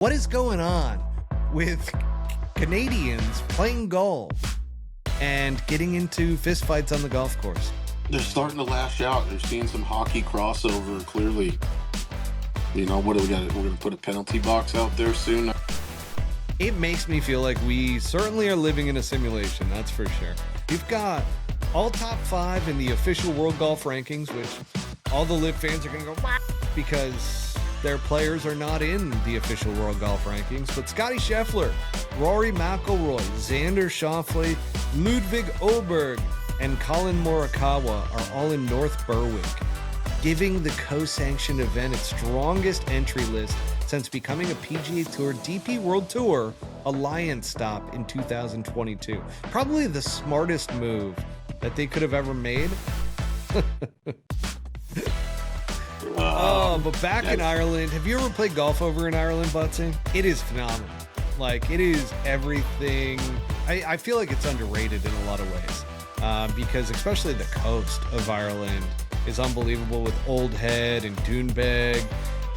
What is going on with Canadians playing golf and getting into fistfights on the golf course? They're starting to lash out. They're seeing some hockey crossover, clearly. You know, what do we got? We're going to put a penalty box out there soon. It makes me feel like we certainly are living in a simulation, that's for sure. We've got all top 5 in the official World Golf Rankings, which all the LIV fans are going to go, "Wah!" because their players are not in the official World Golf Rankings. But Scottie Scheffler, Rory McIlroy, Xander Schauffele, Ludwig Oberg, and Colin Morikawa are all in North Berwick, giving the co-sanctioned event its strongest entry list since becoming a PGA Tour DP World Tour Alliance stop in 2022. Probably the smartest move that they could have ever made. But back in Ireland, have you ever played golf over in Ireland, Butsy? It is phenomenal. Like, it is everything. I feel like it's underrated in a lot of ways because especially the coast of Ireland is unbelievable with Old Head and Doonbeg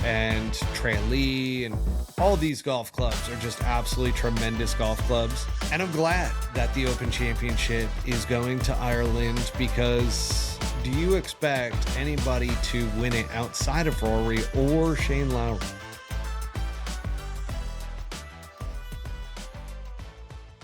and Tralee, and all these golf clubs are just absolutely tremendous golf clubs. And I'm glad that the Open Championship is going to Ireland, because do you expect anybody to win it outside of Rory or Shane Lowry?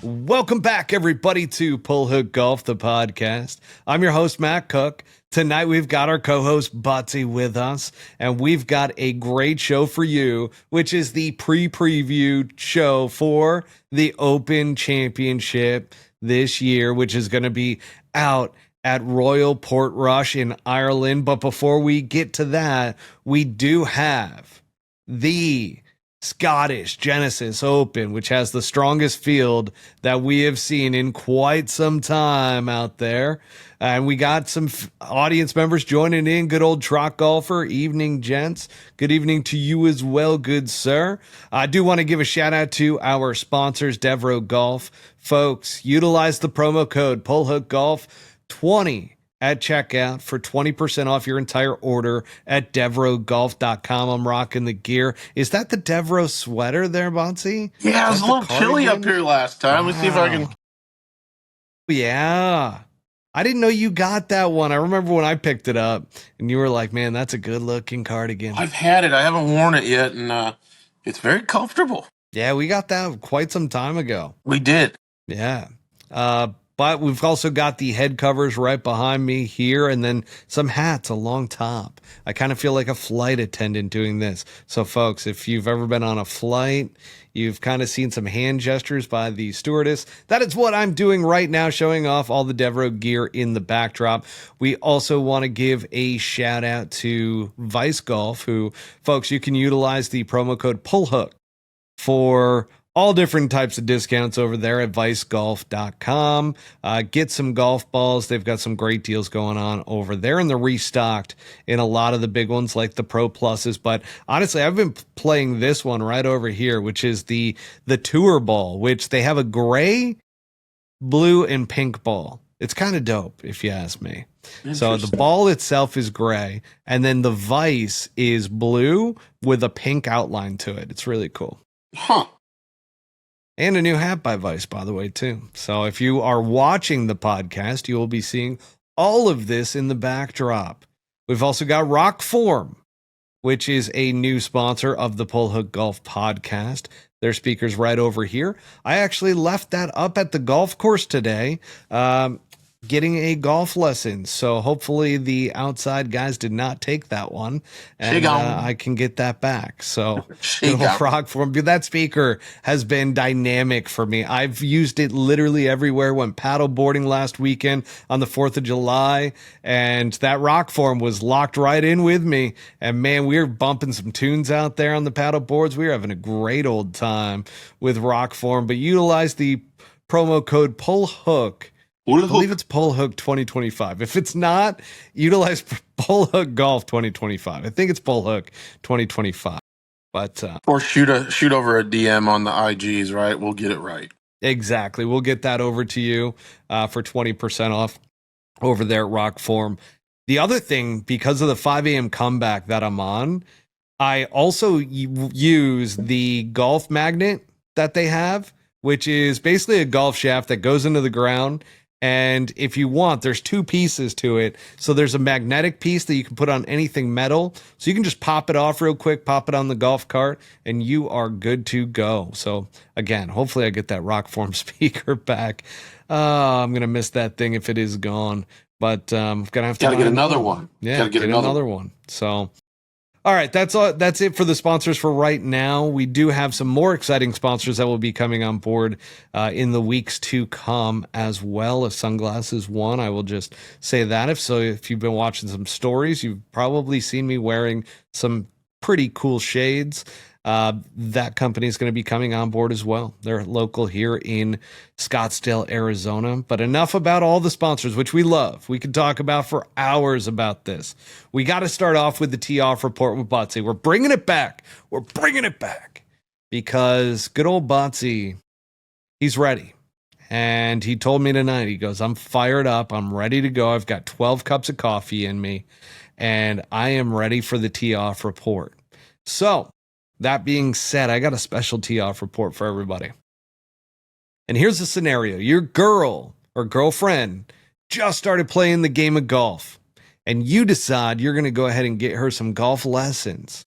Welcome back, everybody, to Pull Hook Golf, the podcast. I'm your host, Matt Cook. Tonight, we've got our co-host, Butsy, with us, and we've got a great show for you, which is the pre-preview show for the Open Championship this year, which is going to be out at Royal Portrush in Ireland. But before we get to that, we do have the Scottish Genesis Open, which has the strongest field that we have seen in quite some time out there. And we got some audience members joining in. Good old Trot Golfer. Evening, gents. Good evening to you as well, good sir. I do want to give a shout out to our sponsors, Devereux Golf. Folks, utilize the promo code PullHookGolf20 at checkout for 20% off your entire order at DevereuxGolf.com. I'm rocking the gear. Is that the Devereux sweater there, Bonsi? Yeah, it was a little chilly up here last time. Let's see if I can. Yeah. I didn't know you got that one. I remember when I picked it up and you were like, man, that's a good looking cardigan. I've had it. I haven't worn it yet, and it's very comfortable. Yeah, we got that quite some time ago. We did. Yeah. But we've also got the head covers right behind me here, and then some hats along top. I kind of feel like a flight attendant doing this. So, folks, if you've ever been on a flight, you've kind of seen some hand gestures by the stewardess. That is what I'm doing right now, showing off all the Devereux gear in the backdrop. We also want to give a shout out to Vice Golf, who, folks, you can utilize the promo code PULLHOOK for all different types of discounts over there at vicegolf.com. Get some golf balls. They've got some great deals going on over there, and they're restocked in a lot of the big ones like the Pro Pluses. But honestly, I've been playing this one right over here, which is the Tour ball, which they have a gray, blue, and pink ball. It's kind of dope, if you ask me. So the ball itself is gray, and then the Vice is blue with a pink outline to it. It's really cool. Huh. And a new hat by Vice, by the way, too. So if you are watching the podcast, you will be seeing all of this in the backdrop. We've also got Rokform, which is a new sponsor of the Pull Hook Golf podcast. Their speakers right over here. I actually left that up at the golf course today, getting a golf lesson. So hopefully the outside guys did not take that one, and I can get that back. So Rokform, that speaker has been dynamic for me. I've used it literally everywhere. Went paddle boarding last weekend on the 4th of July, and that Rokform was locked right in with me. And man, we were bumping some tunes out there on the paddle boards. We were having a great old time with Rokform. But utilize the promo code PULLHOOK. I believe it's Pull Hook 2025. If it's not, utilize Pull Hook Golf 2025. I think it's Pull Hook 2025. But or shoot over a DM on the IGs, right? We'll get it right. Exactly. We'll get that over to you for 20% off over there at Rokform. The other thing, because of the 5 a.m. comeback that I'm on, I also use the golf magnet that they have, which is basically a golf shaft that goes into the ground. And if you want, there's two pieces to it. So there's a magnetic piece that you can put on anything metal. So you can just pop it off real quick, pop it on the golf cart, and you are good to go. So again, hopefully I get that Rokform speaker back. I'm going to miss that thing if it is gone. But I'm going to have to get another one. Yeah, get another one. So... all right, that's all. That's it for the sponsors for right now. We do have some more exciting sponsors that will be coming on board in the weeks to come, as well as Sunglasses One. I will just say that. If you've been watching some stories, you've probably seen me wearing some pretty cool shades. That company is going to be coming on board as well. They're local here in Scottsdale, Arizona. But enough about all the sponsors, which we love. We could talk about for hours about this. We got to start off with the tee-off report with Botsy. We're bringing it back. We're bringing it back because good old Botsy, he's ready. And he told me tonight, he goes, I'm fired up. I'm ready to go. I've got 12 cups of coffee in me, and I am ready for the tee-off report. So, that being said, I got a special tee-off report for everybody. And here's the scenario. Your girl or girlfriend just started playing the game of golf, and you decide you're going to go ahead and get her some golf lessons.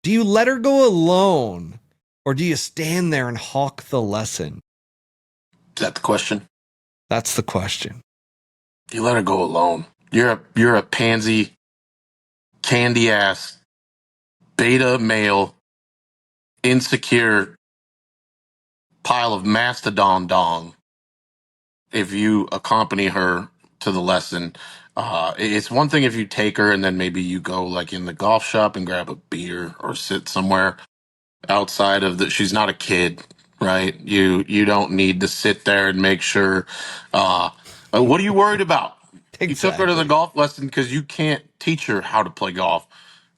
Do you let her go alone, or do you stand there and hawk the lesson? Is that the question? That's the question. You let her go alone. You're a pansy, candy-ass, beta male, insecure pile of mastodon dong if you accompany her to the lesson. It's one thing if you take her and then maybe you go like in the golf shop and grab a beer or sit somewhere outside of the, she's not a kid, right? You don't need to sit there and make sure, what are you worried about? Exactly. You took her to the golf lesson because you can't teach her how to play golf.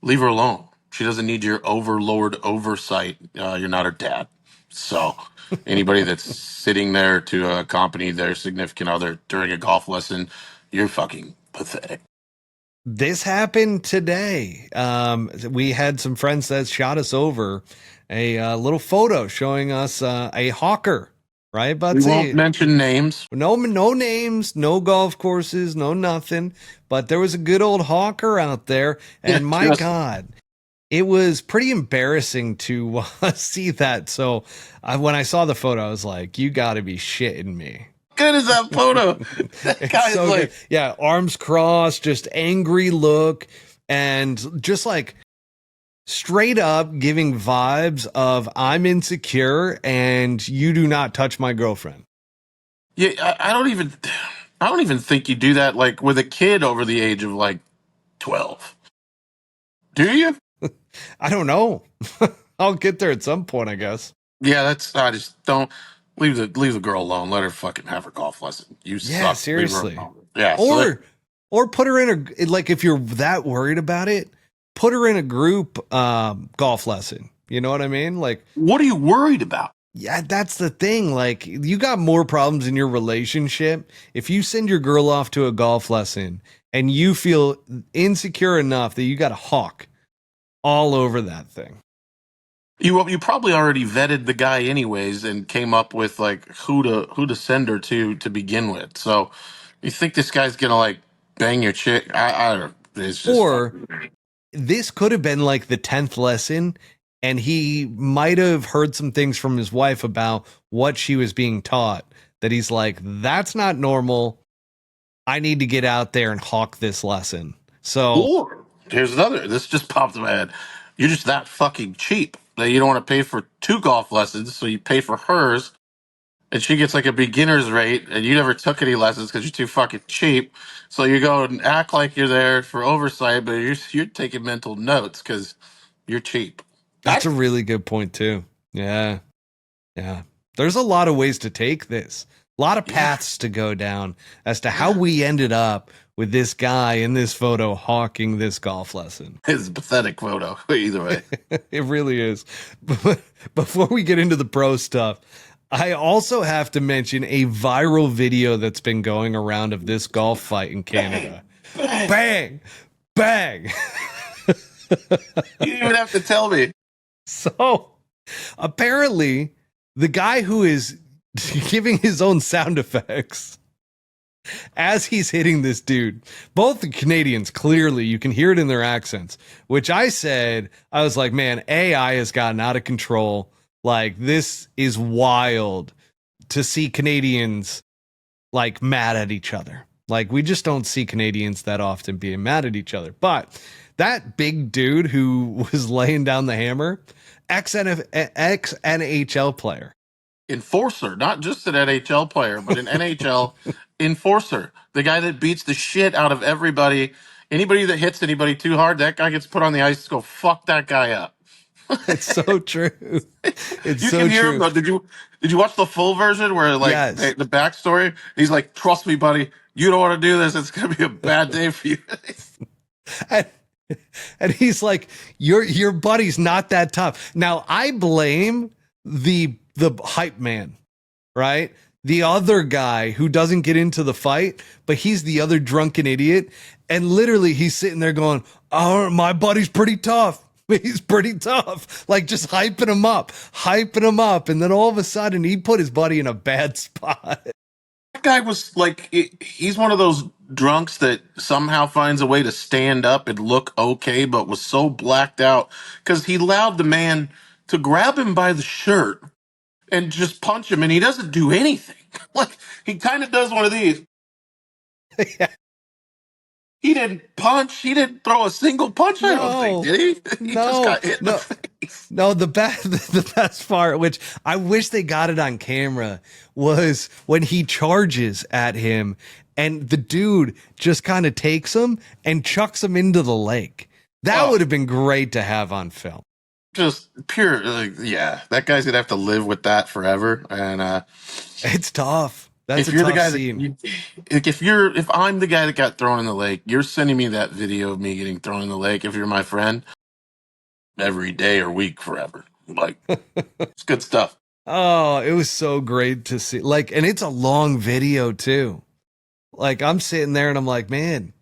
Leave her alone. She doesn't need your overlord oversight. You're not her dad. So anybody that's sitting there to accompany their significant other during a golf lesson, you're fucking pathetic. This happened today. We had some friends that shot us over a little photo showing us a hawker, right, Butsy? We won't mention names. No names, no golf courses, no nothing. But there was a good old hawker out there, and my God, it was pretty embarrassing to see that. So when I saw the photo, I was like, you got to be shitting me. Good is that photo? That guy's so like, good. Yeah, arms crossed, just angry look, and just like straight up giving vibes of I'm insecure and you do not touch my girlfriend. Yeah, I don't even think you do that like with a kid over the age of like 12. Do you? I don't know. I'll get there at some point, I guess. Yeah, I just don't leave the girl alone. Let her fucking have her golf lesson. You suck. Seriously. Yeah, or put her in a, like, if you're that worried about it, put her in a group golf lesson. You know what I mean? Like, what are you worried about? Yeah, that's the thing. Like, you got more problems in your relationship if you send your girl off to a golf lesson and you feel insecure enough that you got a hawk all over that thing. You probably already vetted the guy anyways and came up with like who to send her to begin with. So you think this guy's gonna like bang your chick? I don't. It's just or this could have been like the 10th lesson, and he might have heard some things from his wife about what she was being taught that he's like, that's not normal. I need to get out there and hawk this lesson. So or here's another. This just popped in my head. You're just that fucking cheap that you don't want to pay for 2 golf lessons, so you pay for hers, and she gets like a beginner's rate, and you never took any lessons because you're too fucking cheap. So you go and act like you're there for oversight, but you're taking mental notes because you're cheap. That's a really good point too. Yeah. There's a lot of ways to take this. A lot of paths to go down as to how we ended up with this guy in this photo hawking this golf lesson. It's a pathetic photo, either way. It really is. But before we get into the pro stuff, I also have to mention a viral video that's been going around of this golf fight in Canada. Bang! Bang! You didn't even have to tell me. So apparently, the guy who is giving his own sound effects as he's hitting this dude, both the Canadians, clearly, you can hear it in their accents, which I was like, man, AI has gotten out of control. Like, this is wild to see Canadians like mad at each other. Like, we just don't see Canadians that often being mad at each other. But that big dude who was laying down the hammer, ex NHL player. Enforcer, not just an NHL player, but an NHL enforcer. The guy that beats the shit out of everybody. Anybody that hits anybody too hard, that guy gets put on the ice to go fuck that guy up. It's so true. It's You so can hear him true. though. Did you watch the full version where like Yes. the backstory? He's like, "Trust me, buddy. You don't want to do this. It's gonna be a bad day for you." And, and he's like, your buddy's not that tough. Now I blame the hype man, right? The other guy who doesn't get into the fight, but he's the other drunken idiot. And literally he's sitting there going, "Oh, my buddy's pretty tough. He's pretty tough." Like, just hyping him up. And then all of a sudden he put his buddy in a bad spot. That guy was like, he's one of those drunks that somehow finds a way to stand up and look okay, but was so blacked out because he allowed the man to grab him by the shirt and just punch him, and he doesn't do anything. Like, he kind of does one of these. Yeah. He didn't punch. He didn't throw a single punch. I don't think, did he? He just got hit in the face. No, the best part, which I wish they got it on camera, was when he charges at him and the dude just kind of takes him and chucks him into the lake. That would have been great to have on film. Just pure, yeah. That guy's gonna have to live with that forever. And it's tough. That's if you're the guy scene. If I'm the guy that got thrown in the lake, you're sending me that video of me getting thrown in the lake. If you're my friend, every day or week forever. Like, it's good stuff. Oh, it was so great to see. Like, and it's a long video too. Like, I'm sitting there and I'm like, man,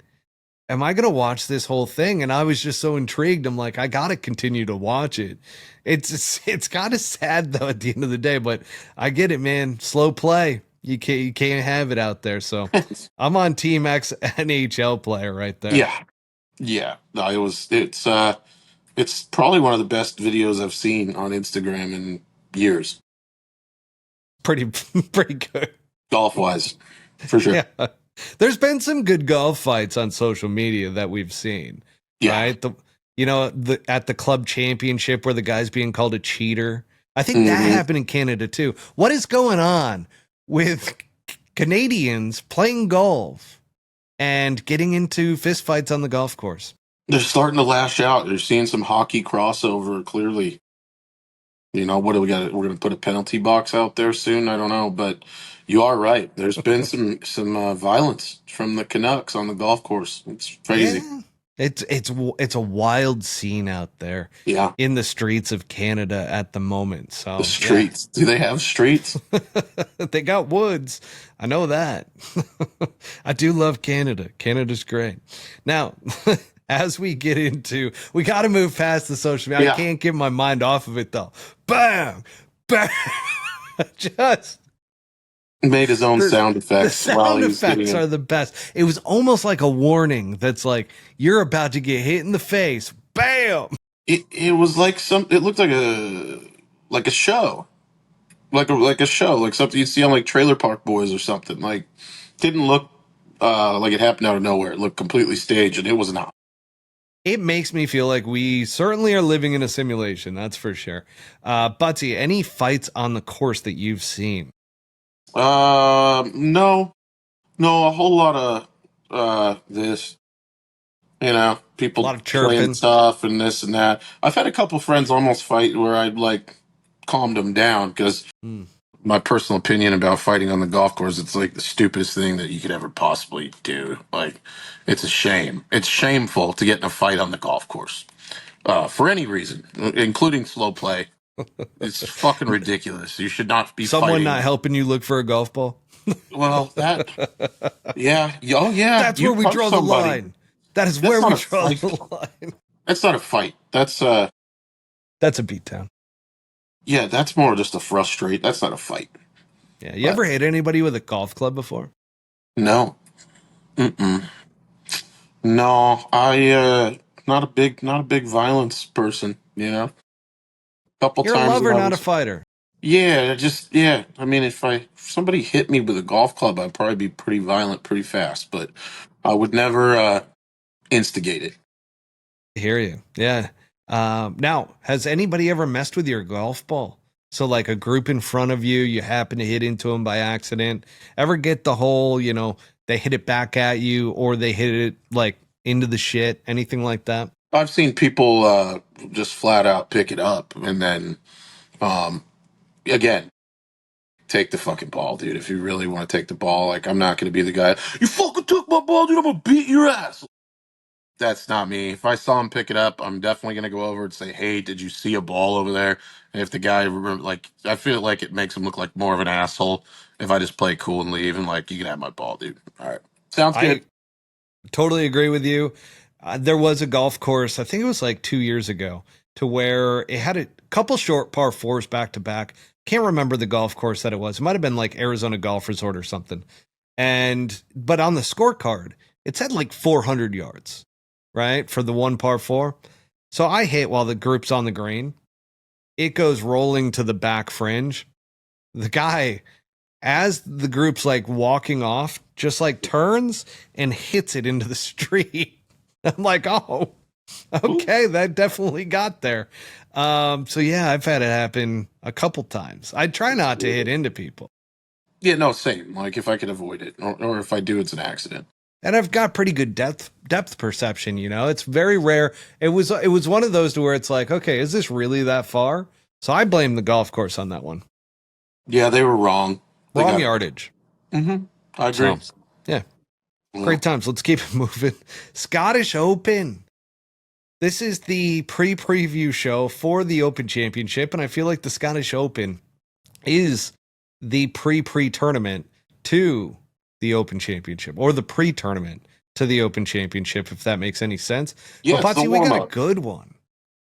am I going to watch this whole thing? And I was just so intrigued. I'm like, I got to continue to watch it. It's kind of sad though at the end of the day, but I get it, man. Slow play. You can't have it out there. So I'm on Team X NHL player right there. Yeah. Yeah. No, it's probably one of the best videos I've seen on Instagram in years. Pretty good. Golf wise, for sure. Yeah. There's been some good golf fights on social media that we've seen. Yeah. Right? At the club championship where the guy's being called a cheater. I think that happened in Canada too. What is going on with Canadians playing golf and getting into fistfights on the golf course? They're starting to lash out. They're seeing some hockey crossover clearly. You know, what do we got? We're going to put a penalty box out there soon. I don't know, but you are right. There's been some violence from the Canucks on the golf course. It's crazy. Yeah. It's a wild scene out there. Yeah. In the streets of Canada at the moment. So the streets. Yeah. Do they have streets? They got woods. I know that. I do love Canada. Canada's great. Now, as we got to move past the social media. Yeah. I can't get my mind off of it though. Bam, bam. Just made his own sound effects. The sound effects are the best. It was almost like a warning that's like, you're about to get hit in the face. Bam. It was like it looked like a show. Like a show, like something you'd see on like Trailer Park Boys or something. Like, didn't look like it happened out of nowhere. It looked completely staged, and it was not. It makes me feel like we certainly are living in a simulation, that's for sure. Butsy, any fights on the course that you've seen? No, a whole lot of this. You know, people playing tough and this and that. I've had a couple friends almost fight where I'd like calmed them down because my personal opinion about fighting on the golf course, it's like the stupidest thing that you could ever possibly do. Like, it's a shame. It's shameful to get in a fight on the golf course for any reason, including slow play. It's fucking ridiculous. You should not be someone fighting. Not helping you look for a golf ball. Well, yeah. Oh, yeah. That's where we draw the line. That is where we draw the line. That's not a fight. That's That's a beatdown. yeah, that's more just a frustrate. That's not a fight. Yeah. You But ever hit anybody with a golf club before? no, mm-mm. No, I not a big violence person. You know, couple You're a times that lover, I not a was. fighter. Yeah, just yeah. I mean, if somebody hit me with a golf club, I'd probably be pretty violent, pretty fast. But I would never instigate it. I hear you. Yeah. Now, has anybody ever messed with your golf ball? So, like a group in front of you, you happen to hit into them by accident. Ever get the whole, they hit it back at you or they hit it like into the shit, anything like that? I've seen people just flat out pick it up and then um, again take the fucking ball, dude. If you really want to take the ball, like I'm not going to be the guy. You fucking took my ball, dude. I'm gonna beat your ass. That's not me. If I saw him pick it up, I'm definitely going to go over and say, "Hey, did you see a ball over there?" And if the guy like, I feel like it makes him look like more of an asshole if I just play cool and leave and like, you can have my ball, dude. All right, sounds good. I totally agree with you. There was a golf course, I think it was like 2 years ago, to where it had a couple short par fours back to back. Can't remember the golf course that it was. It might have been like Arizona Golf Resort or something. But on the scorecard, it said like 400 yards, right? For the one par four. So I hit while the group's on the green. It goes rolling to the back fringe. The guy, as the group's like walking off, just like turns and hits it into the street. I'm like, oh, okay, that definitely got there. So yeah, I've had it happen a couple times. I try not to hit into people. Yeah, no, same. Like if I could avoid it, or if I do, it's an accident. And I've got pretty good depth perception, It's very rare. It was one of those to where it's like, okay, is this really that far? So I blame the golf course on that one. Yeah, they were wrong. They Wrong got. yardage. Mm-hmm. I agree. So yeah, Yeah. great times. Let's keep it moving. Scottish Open. This is the pre-preview show for the Open Championship, and I feel like the Scottish Open is the pre-tournament to the Open Championship, or the pre-tournament to the Open Championship, if that makes any sense. Yeah, But it's the Potsy, we warm got a up. good one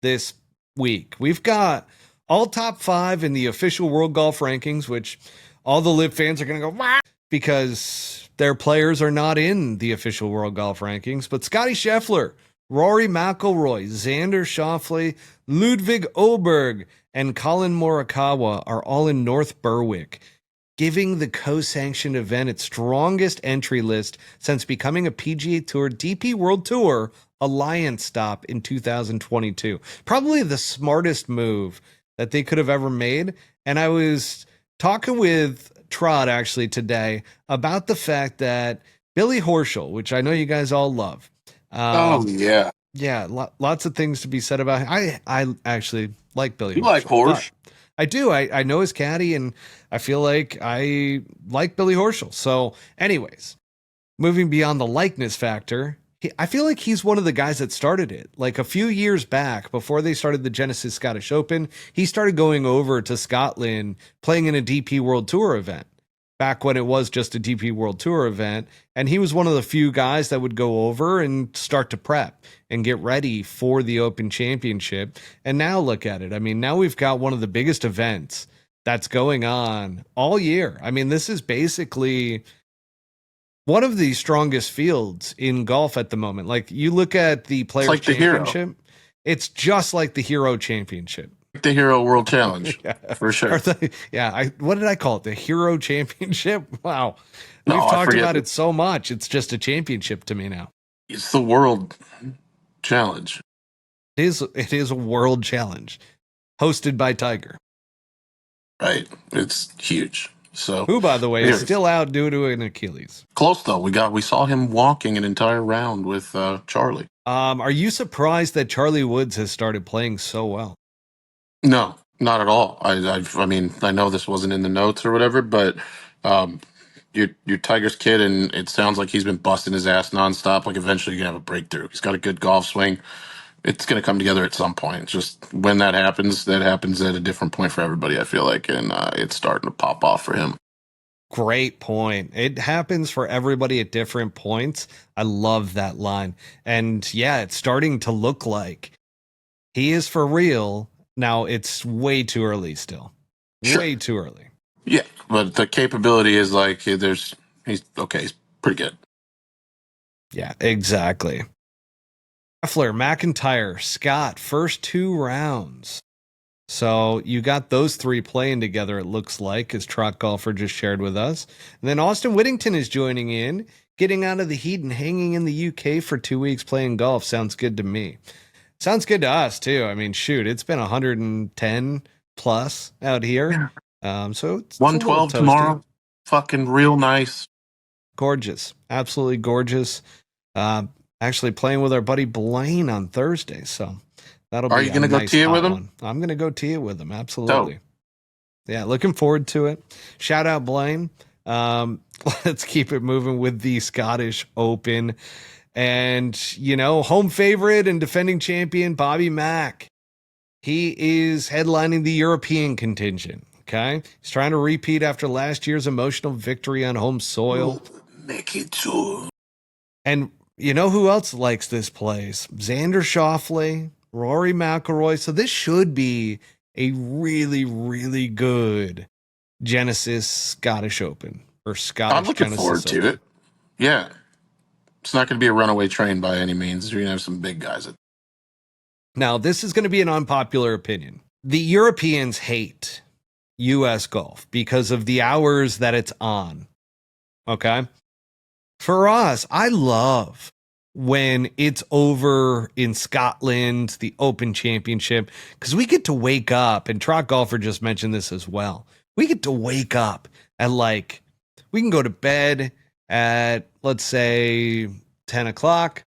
this week. We've got all top 5 in the official World Golf Rankings, which all the Live fans are going to go, "Wah," because their players are not in the official World Golf Rankings. But Scottie Scheffler, Rory McIlroy, Xander Schauffele, Ludwig Oberg, and Colin Morikawa are all in North Berwick, giving the co-sanctioned event its strongest entry list since becoming a PGA Tour DP World Tour Alliance stop in 2022. Probably the smartest move that they could have ever made. And I was talking with Trot actually today about the fact that Billy Horschel, which I know you guys all love, Oh yeah, yeah, lots of things to be said about him. I actually like Billy you like Horschel, but horse? I do. I know his caddy, and I feel like I like Billy Horschel. So, anyways, moving beyond the likeness factor, I feel like he's one of the guys that started it. Like a few years back, before they started the Genesis Scottish Open, he started going over to Scotland, playing in a DP World Tour event back when it was just a DP World Tour event. And he was one of the few guys that would go over and start to prep and get ready for the Open Championship. And now look at it. I mean, now we've got one of the biggest events that's going on all year. I mean, this is basically one of the strongest fields in golf at the moment. Like you look at the It's Players like the hero, Championship, it's just like the Hero Championship. like the hero world challenge Yeah. for sure. What did I call it? The Hero Championship? Wow. No, We've I talked forget. about it so much. It's just a championship to me now. It's the world challenge, It is a world challenge hosted by Tiger, right? It's huge. So, who, by the way, is anyways, still out due to an Achilles. close though. We saw him walking an entire round with Charlie. Are you surprised that Charlie Woods has started playing so well? No, not at all. I mean, I know this wasn't in the notes or whatever, but um, you're Tiger's kid, and it sounds like he's been busting his ass nonstop. Like eventually, you're gonna have a breakthrough. He's got a good golf swing. It's gonna come together at some point. It's just when that happens at a different point for everybody. I feel like, and it's starting to pop off for him. Great point. It happens for everybody at different points. I love that line. And yeah, it's starting to look like he is for real. Now it's way too early still. Sure. Way too early. Yeah, but the capability is like he's okay. He's pretty good. Yeah, exactly. Scheffler, McIntyre, Scott, first 2 rounds. So you got those three playing together, it looks like, as Trot Golfer just shared with us. And then Austin Whittington is joining in, getting out of the heat and hanging in the UK for 2 weeks playing golf. Sounds good to me. Sounds good to us, too. I mean, shoot, it's been 110 plus out here. So it's a little 112 toasty. tomorrow. Fucking real nice. Gorgeous. Absolutely gorgeous. Actually playing with our buddy Blaine on Thursday. So that'll Are be you going to go nice tee it with him? one. I'm going to go tee it with him. Absolutely. Dope. Yeah, looking forward to it. Shout out Blaine. Let's keep it moving with the Scottish Open. And, home favorite and defending champion Bobby Mac. He is headlining the European contingent. Okay. He's trying to repeat after last year's emotional victory on home soil. Make it so. And you know who else likes this place? Xander Schauffele, Rory McIlroy. So this should be a really, really good Genesis Scottish Open or Scottish I'm looking Genesis forward Open. to it. Yeah. It's not going to be a runaway train by any means. You're going to have some big guys. Now, this is going to be an unpopular opinion. The Europeans hate U.S. golf because of the hours that it's on. Okay? For us, I love when it's over in Scotland, the Open Championship, because we get to wake up, and Trot Golfer just mentioned this as well. We get to wake up at we can go to bed at, let's say, 10 o'clock,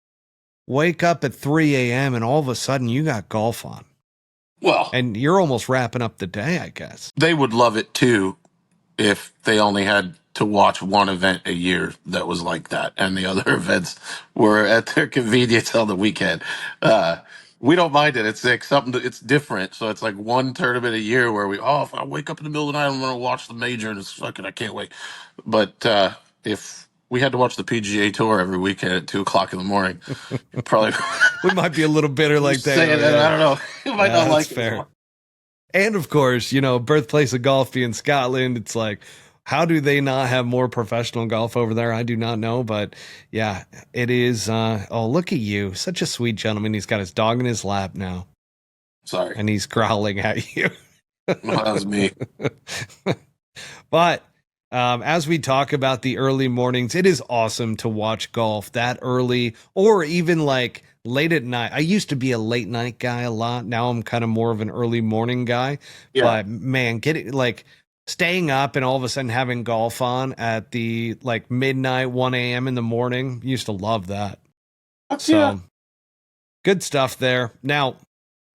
wake up at 3 a.m., and all of a sudden you got golf on. Well, and you're almost wrapping up the day, I guess. They would love it too if they only had to watch one event a year that was like that, and the other events were at their convenience on the weekend. We don't mind it. It's like it's different. So it's like one tournament a year where if I wake up in the middle of the night, I'm going to watch the major, and it's fucking, I can't wait. But if we had to watch the PGA Tour every weekend at 2:00 in the morning, probably we might be a little bitter like that. I don't know. You might not like it. Fair. And of course, birthplace of golf being Scotland, it's like, how do they not have more professional golf over there? I do not know, but yeah, it is. Look at you. Such a sweet gentleman. He's got his dog in his lap now. Sorry. And he's growling at you. Well, that was me. But as we talk about the early mornings, it is awesome to watch golf that early, or even like late at night. I used to be a late night guy a lot. Now I'm kind of more of an early morning guy. Yeah. But man, staying up and all of a sudden having golf on at the midnight, 1 a.m. in the morning. Used to love that. So good stuff there. Now,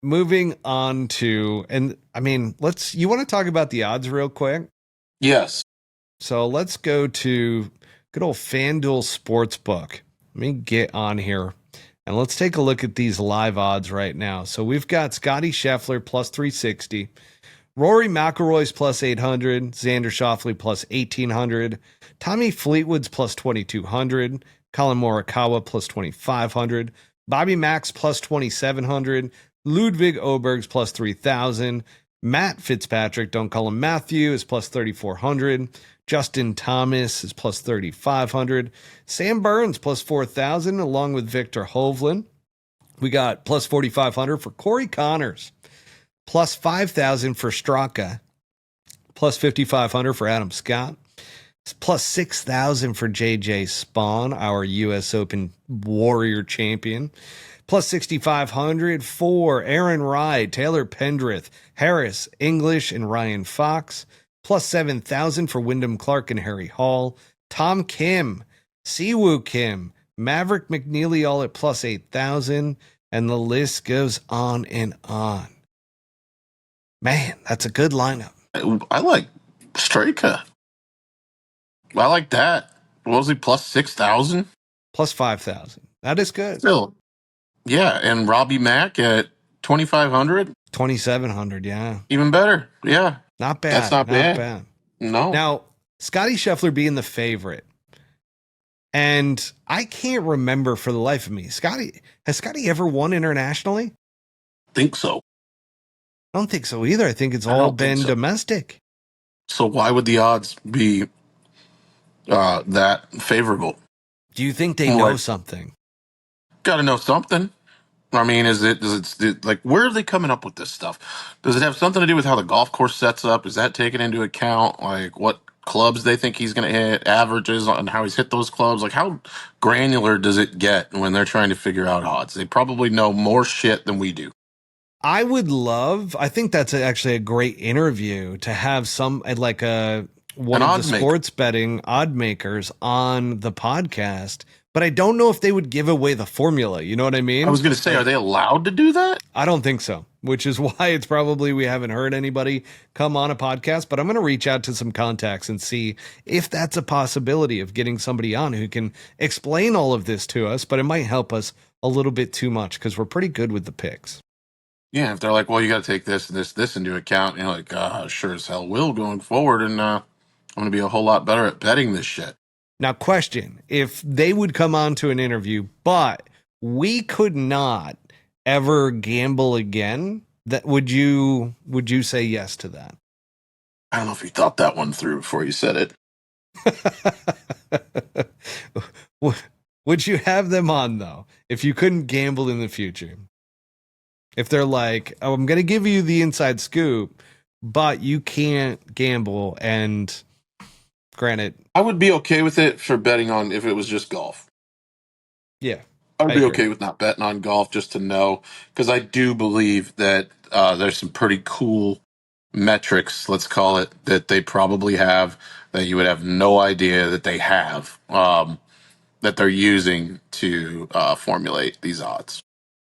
moving on to, you want to talk about the odds real quick? Yes. So let's go to good old FanDuel Sportsbook. Let me get on here and let's take a look at these live odds right now. So we've got Scottie Scheffler plus 360, Rory McIlroy's plus 800, Xander Schauffele plus 1800, Tommy Fleetwood's plus 2200, Colin Morikawa plus 2500, Bobby Max plus 2700, Ludwig Oberg's plus 3000, Matt Fitzpatrick, don't call him Matthew, is plus 3400, Justin Thomas is plus 3,500. Sam Burns plus 4,000, along with Victor Hovland. We got plus 4,500 for Corey Connors, plus 5,000 for Straka, plus 5,500 for Adam Scott, plus 6,000 for JJ Spawn, our U.S. Open Warrior champion, plus 6,500 for Aaron Ride, Taylor Pendrith, Harris English, and Ryan Fox, plus 7,000 for Wyndham Clark and Harry Hall, Tom Kim, Siwoo Kim, Maverick McNeely all at plus 8,000, and the list goes on and on. Man, that's a good lineup. I like Straka. I like that. What was he, plus 6,000? Plus 5,000. That is good. Still, yeah, and Robbie Mack at 2,500? 2,700, yeah. Even better, yeah. Not bad. That's not bad. No. Now, Scottie Scheffler being the favorite. And I can't remember for the life of me. Has Scottie ever won internationally? Think so. I don't think so either. I think it's I all don't think been so. domestic. So why would the odds be that favorable? Do you think they I'm know like, something? got to know something. I mean, does it like, where are they coming up with this stuff? Does it have something to do with how the golf course sets up? Is that taken into account? Like what clubs they think he's going to hit, averages on how he's hit those clubs? Like how granular does it get when they're trying to figure out odds? They probably know more shit than we do. I think that's actually a great interview to have one An of the odds maker. sports betting odd makers on the podcast, but I don't know if they would give away the formula. You know what I I mean? was going to say, are Like, they allowed to do that? I don't think so, which is why it's probably we haven't heard anybody come on a podcast, but I'm going to reach out to some contacts and see if that's a possibility of getting somebody on who can explain all of this to us, but it might help us a little bit too much because we're pretty good with the picks. Yeah, if they're like, well, you got to take this and this into account, and you're like, sure as hell will going forward, and I'm going to be a whole lot better at betting this shit. Now, question, if they would come on to an interview, but we could not ever gamble again, that would you say yes to that? I don't know if you thought that one through before you said it. Would you have them on though if you couldn't gamble in the future? If they're like, oh, I'm going to give you the inside scoop, but you can't gamble, and granted, I would be okay with it for betting on if it was just golf. yeah, I would I be agree. okay with not betting on golf just to know, because I do believe that there's some pretty cool metrics, let's call it, that they probably have that you would have no idea that they have, that they're using to formulate these odds.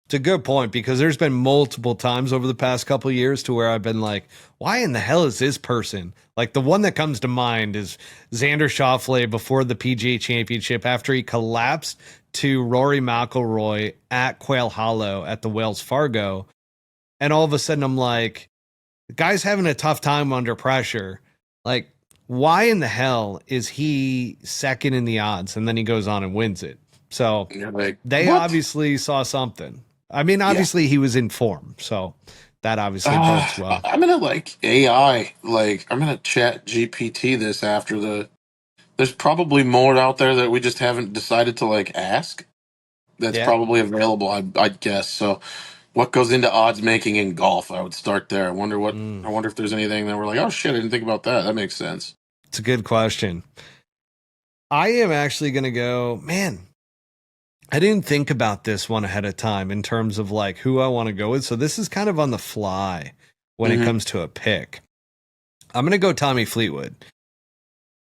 It's a good point because there's been multiple times over the past couple of years to where I've been like, why in the hell is this person? Like the one that comes to mind is Xander Schauffele before the PGA Championship after he collapsed to Rory McIlroy at Quail Hollow at the Wells Fargo. And all of a sudden I'm like, the guy's having a tough time under pressure. Like, why in the hell is he second in the odds? And then he goes on and wins it. So And you're like, they what? obviously saw something. I mean, Yeah. obviously he was in form, so that obviously bodes well. I'm gonna like AI, like I'm gonna chat GPT this after the. There's probably more out there that we just haven't decided to like ask. That's Yeah. probably available, I'd guess. So, what goes into odds making in golf? I would start there. I wonder what. I wonder if there's anything that we're like, oh shit, I didn't think about that. That makes sense. It's a good question. I am actually going to go, man, I didn't think about this one ahead of time in terms of like who I want to go with. So this is kind of on the fly when it comes to a pick. I'm going to go Tommy Fleetwood.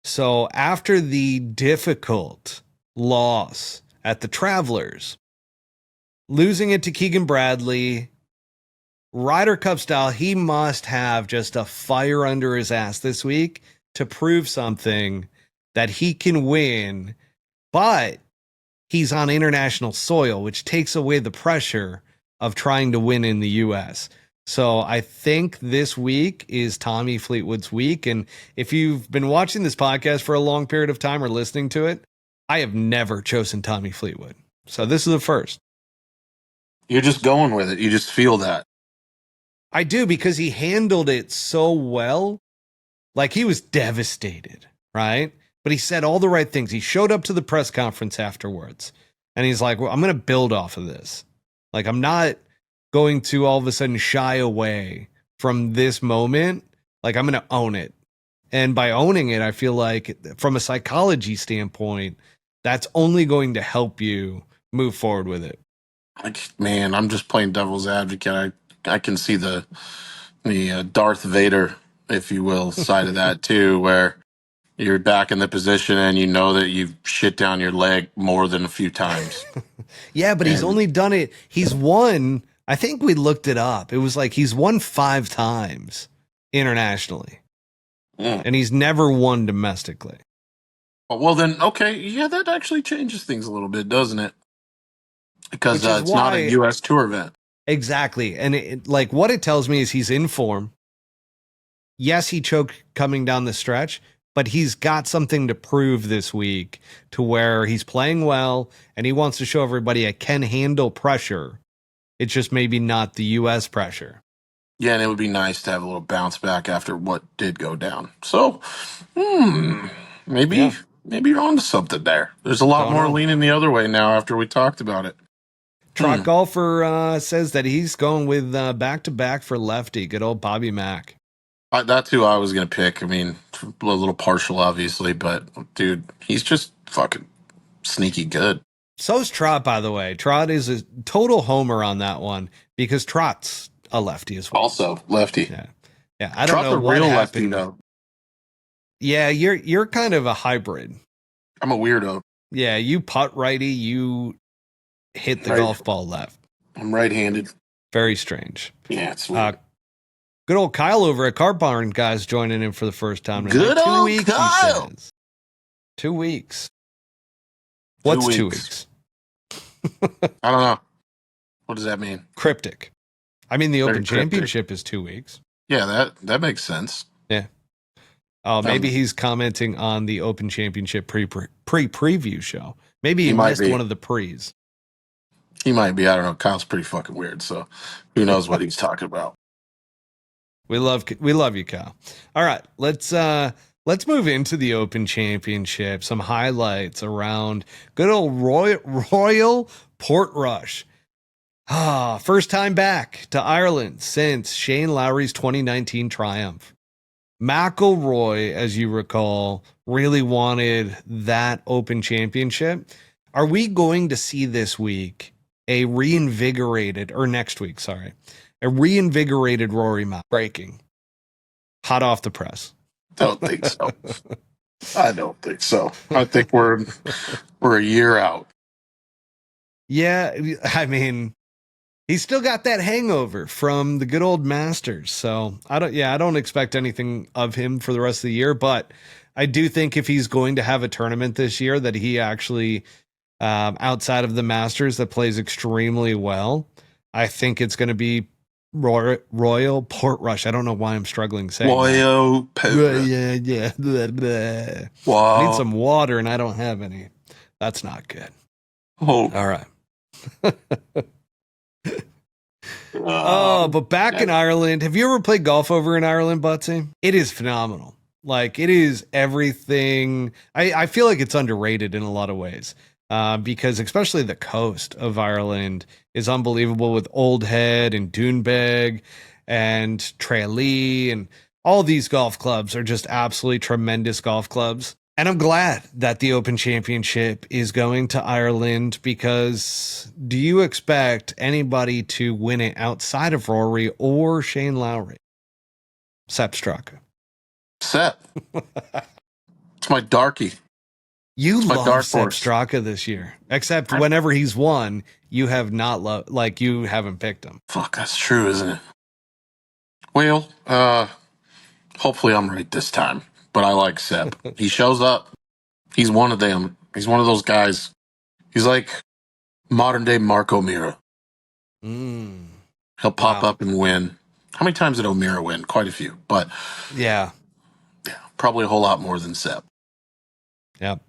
So after the difficult loss at the Travelers, losing it to Keegan Bradley, Ryder Cup style, he must have just a fire under his ass this week to prove something that he can win, but he's on international soil, which takes away the pressure of trying to win in the US. So I think this week is Tommy Fleetwood's week. And if you've been watching this podcast for a long period of time or listening to it, I have never chosen Tommy Fleetwood. So this is the first. You're just going with it. You just feel that. I do, because he handled it so well. Like he was devastated, right? But he said all the right things. He showed up to the press conference afterwards and he's like, well, I'm going to build off of this. Like, I'm not going to all of a sudden shy away from this moment. Like, I'm going to own it. And by owning it, I feel like from a psychology standpoint, that's only going to help you move forward with it. Man, I'm just playing devil's advocate. I can see the Darth Vader, if you will, side of that too, where you're back in the position and you know that you've shit down your leg more than a few times. Yeah, but he's only done it. He's won. I think we looked it up. It was like he's won 5 times internationally. Yeah. And he's never won domestically. Well, then, okay. Yeah, that actually changes things a little bit, doesn't it? Because it's not a U.S. tour event. Exactly. And like what it tells me is he's in form. Yes, he choked coming down the stretch, but he's got something to prove this week to where he's playing well and he wants to show everybody I can handle pressure. It's just maybe not the U.S. pressure. Yeah, and it would be nice to have a little bounce back after what did go down. So, maybe you're onto something there. There's a lot more leaning the other way now after we talked about it. Trot Golfer says that he's going with back-to-back for lefty. Good old Bobby Mac. That's who I was going to pick. I mean, a little partial, obviously, but, dude, he's just fucking sneaky good. So's Trot, by the way. Trot is a total homer on that one because Trot's a lefty as well. Also, lefty. Yeah. I don't know what happened. Lefty, though. Yeah, you're kind of a hybrid. I'm a weirdo. Yeah, you putt righty, you hit the golf ball left. I'm right-handed. Very strange. Yeah, it's weird. Good old Kyle over at Car Barn, guys, joining in for the first time tonight. Good old 2 weeks, Kyle. He says. 2 weeks. What's 2 weeks? I don't know. What does that mean? Cryptic. I mean, the Open Championship is 2 weeks. Yeah, that makes sense. Yeah. Oh, maybe he's commenting on the Open Championship pre-preview show. Maybe he missed one of the pre's. He might be. I don't know. Kyle's pretty fucking weird, so who knows what he's talking about. We love you, Kyle. All right, let's move into the Open Championship. Some highlights around good old Royal Portrush. First time back to Ireland since Shane Lowry's 2019 triumph. McIlroy, as you recall, really wanted that Open Championship. Are we going to see this week a reinvigorated Rory Mac breaking hot off the press? Don't think so. I don't think so. I think we're a year out. Yeah, I mean, he's still got that hangover from the good old Masters. So I don't expect anything of him for the rest of the year, but I do think if he's going to have a tournament this year that he actually outside of the Masters that plays extremely well, I think it's going to be Royal Portrush. I don't know why I'm struggling saying Royal Portrush. Yeah. Wow. I need some water and I don't have any. That's not good. Oh. All right. But back in Ireland, have you ever played golf over in Ireland, Butsy? It is phenomenal. Like, it is everything. I feel like it's underrated in a lot of ways. Because especially the coast of Ireland is unbelievable with Old Head and Doonbeg and Tralee, and all these golf clubs are just absolutely tremendous golf clubs. And I'm glad that the Open Championship is going to Ireland, because do you expect anybody to win it outside of Rory or Shane Lowry? Sepp Straka. Sepp. It's my darkie. You love Sepp Straka this year, except whenever he's won, you have not loved, like, you haven't picked him. Fuck, that's true, isn't it? Well, hopefully I'm right this time, but I like Sepp. He shows up. He's one of them. He's one of those guys. He's like modern day Mark O'Meara. He'll pop up and win. How many times did O'Meara win? Quite a few, but yeah, probably a whole lot more than Sepp. Yep.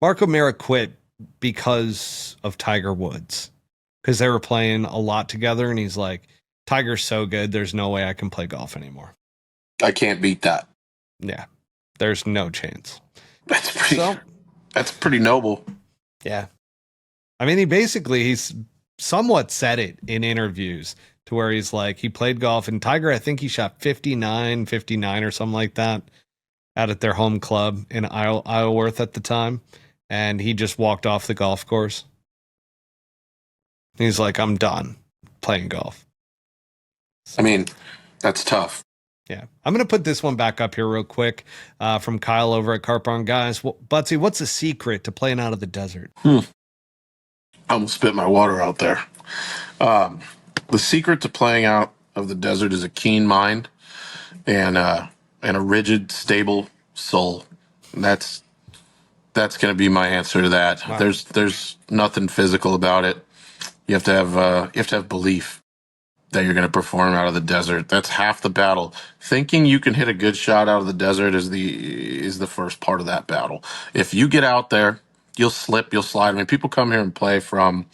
Mark O'Meara quit because of Tiger Woods, because they were playing a lot together, and he's like, Tiger's so good, there's no way I can play golf anymore. I can't beat that. Yeah, there's no chance. That's pretty noble. Yeah. I mean, he's somewhat said it in interviews to where he's like, he played golf, and Tiger, I think he shot 59 or something like that out at their home club in Isleworth at the time. And he just walked off the golf course. He's like, I'm done playing golf. I mean, that's tough. Yeah. I'm going to put this one back up here real quick from Kyle over at Carp On. Guys, Butsy, what's the secret to playing out of the desert? I almost spit my water out there. The secret to playing out of the desert is a keen mind and a rigid, stable soul. That's going to be my answer to that. Wow. There's nothing physical about it. You have to have belief that you're going to perform out of the desert. That's half the battle. Thinking you can hit a good shot out of the desert is is the first part of that battle. If you get out there, you'll slip, you'll slide. I mean, people come here and play from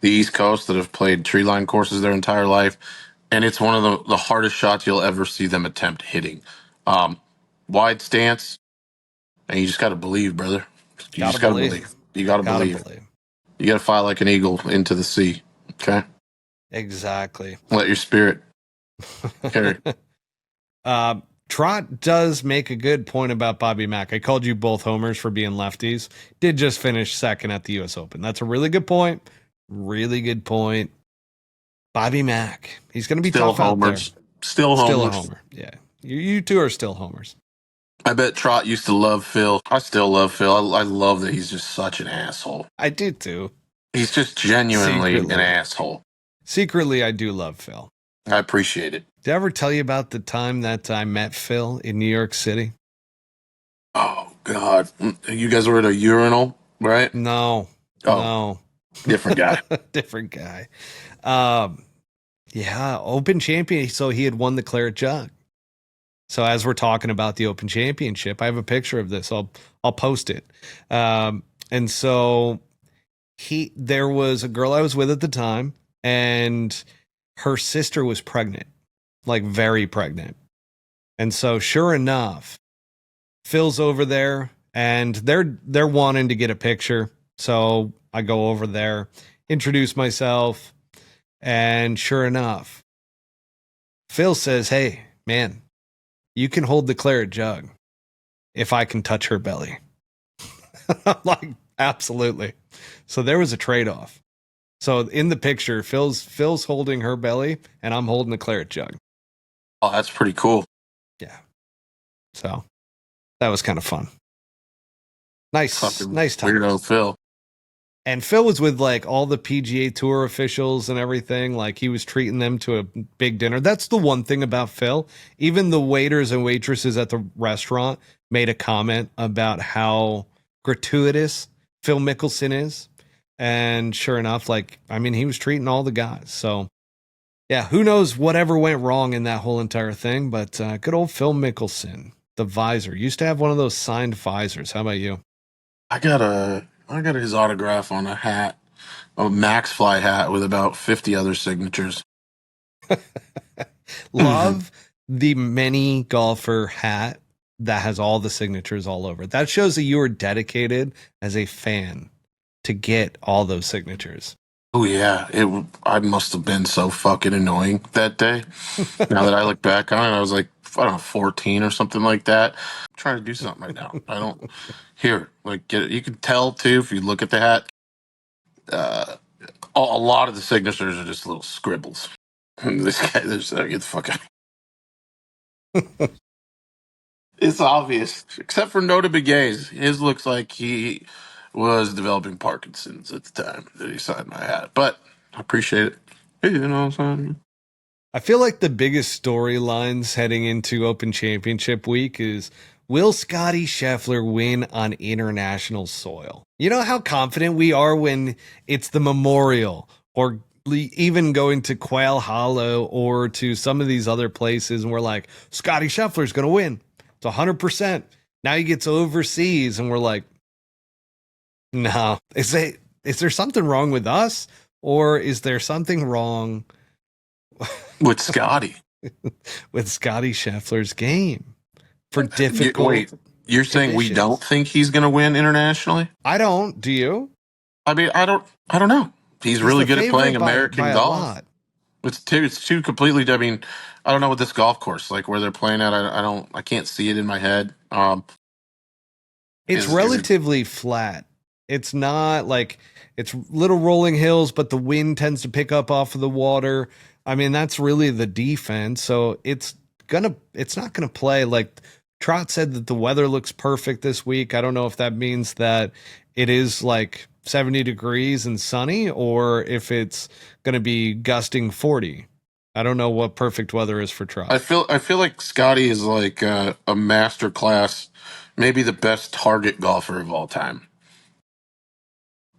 the East Coast that have played tree line courses their entire life, and it's one of the hardest shots you'll ever see them attempt hitting. Wide stance, and you just got to believe, brother. You Gotta just got to believe. believe. You got to Gotta believe. believe. You got to fly like an eagle into the sea. Okay? Exactly. Let your spirit carry. Trot does make a good point about Bobby Mac. I called you both homers for being lefties. Did just finish second at the U.S. Open. That's a really good point. Really good point. Bobby Mac. He's going to be Still tough out there. homers. Still Still a homers. homer. Yeah. You two are still homers. I bet Trot used to love Phil. I still love Phil. I love that he's just such an asshole. I do too. He's just genuinely an asshole. Secretly, I do love Phil. I appreciate it. Did I ever tell you about the time that I met Phil in New York City? Oh, God. You guys were at a urinal, right? No. Oh, no. different guy. Different guy. Yeah, Open champion. So he had won the Claret Jug. So as we're talking about the Open Championship, I have a picture of this. I'll post it. And so there was a girl I was with at the time, and her sister was pregnant, like very pregnant. And so sure enough, Phil's over there, and they're wanting to get a picture. So I go over there, introduce myself, and sure enough, Phil says, "Hey, man, you can hold the Claret Jug if I can touch her belly." I'm like, absolutely. So there was a trade-off. So in the picture, Phil's holding her belly, and I'm holding the Claret Jug. Oh, that's pretty cool. Yeah. So that was kind of fun. Nice time. Weirdo Phil. And Phil was with like all the PGA Tour officials and everything. Like he was treating them to a big dinner. That's the one thing about Phil. Even the waiters and waitresses at the restaurant made a comment about how gratuitous Phil Mickelson is. And sure enough, like, I mean, he was treating all the guys. So yeah, who knows whatever went wrong in that whole entire thing. But good old Phil Mickelson, the visor. Used to have one of those signed visors. How about you? I got his autograph on a hat, a Max Fly hat with about 50 other signatures. Love the mini golfer hat that has all the signatures all over. That shows that you are dedicated as a fan to get all those signatures. Oh yeah, I must have been so fucking annoying that day. Now that I look back on it, I was like, I don't know, 14 or something like that. I'm trying to do something right now. I don't here, like get it. You can tell too if you look at the hat. A lot of the signatures are just little scribbles. This guy, get the fuck out. It's obvious, except for Nota Begae's. His looks like he was developing Parkinson's at the time that he signed my hat. But I appreciate it. Hey, you know what I'm saying? I feel like the biggest storylines heading into Open Championship week is, will Scottie Scheffler win on international soil? You know how confident we are when it's the Memorial or even going to Quail Hollow or to some of these other places, and we're like, Scottie Scheffler's going to win. It's 100%. Now he gets overseas, and we're like, no. Is there something wrong with us, or is there something wrong with Scottie? with Scottie Scheffler's game for difficult. Wait, you're saying we don't think he's going to win internationally? I don't. Do you? I mean, I don't know. He's really good at playing American golf. It's two completely. I mean, I don't know what this golf course like where they're playing at. I can't see it in my head. It's relatively flat. It's not like it's little rolling hills, but the wind tends to pick up off of the water. I mean, that's really the defense. So it's not gonna play. Like Trot said that the weather looks perfect this week. I don't know if that means that it is like 70 degrees and sunny, or if it's going to be gusting 40. I don't know what perfect weather is for Trot. I feel like Scottie is like a master class, maybe the best target golfer of all time.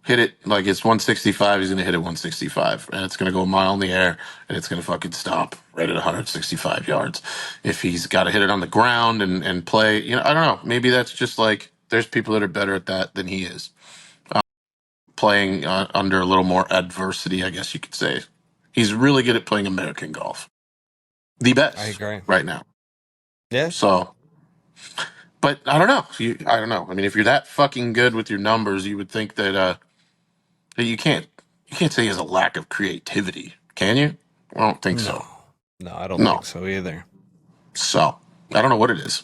hit it like it's 165, he's going to hit it 165, and it's going to go a mile in the air, and it's going to fucking stop right at 165 yards. If he's got to hit it on the ground and play, I don't know. Maybe that's just like there's people that are better at that than he is. Playing under a little more adversity, I guess you could say. He's really good at playing American golf. The I best agree. right now. Yeah. So, but I don't know. I don't know. I mean, if you're that fucking good with your numbers, you would think that you can't say he has a lack of creativity, can you? I don't think No. so. No, I don't No. think so either. So I don't know what it is.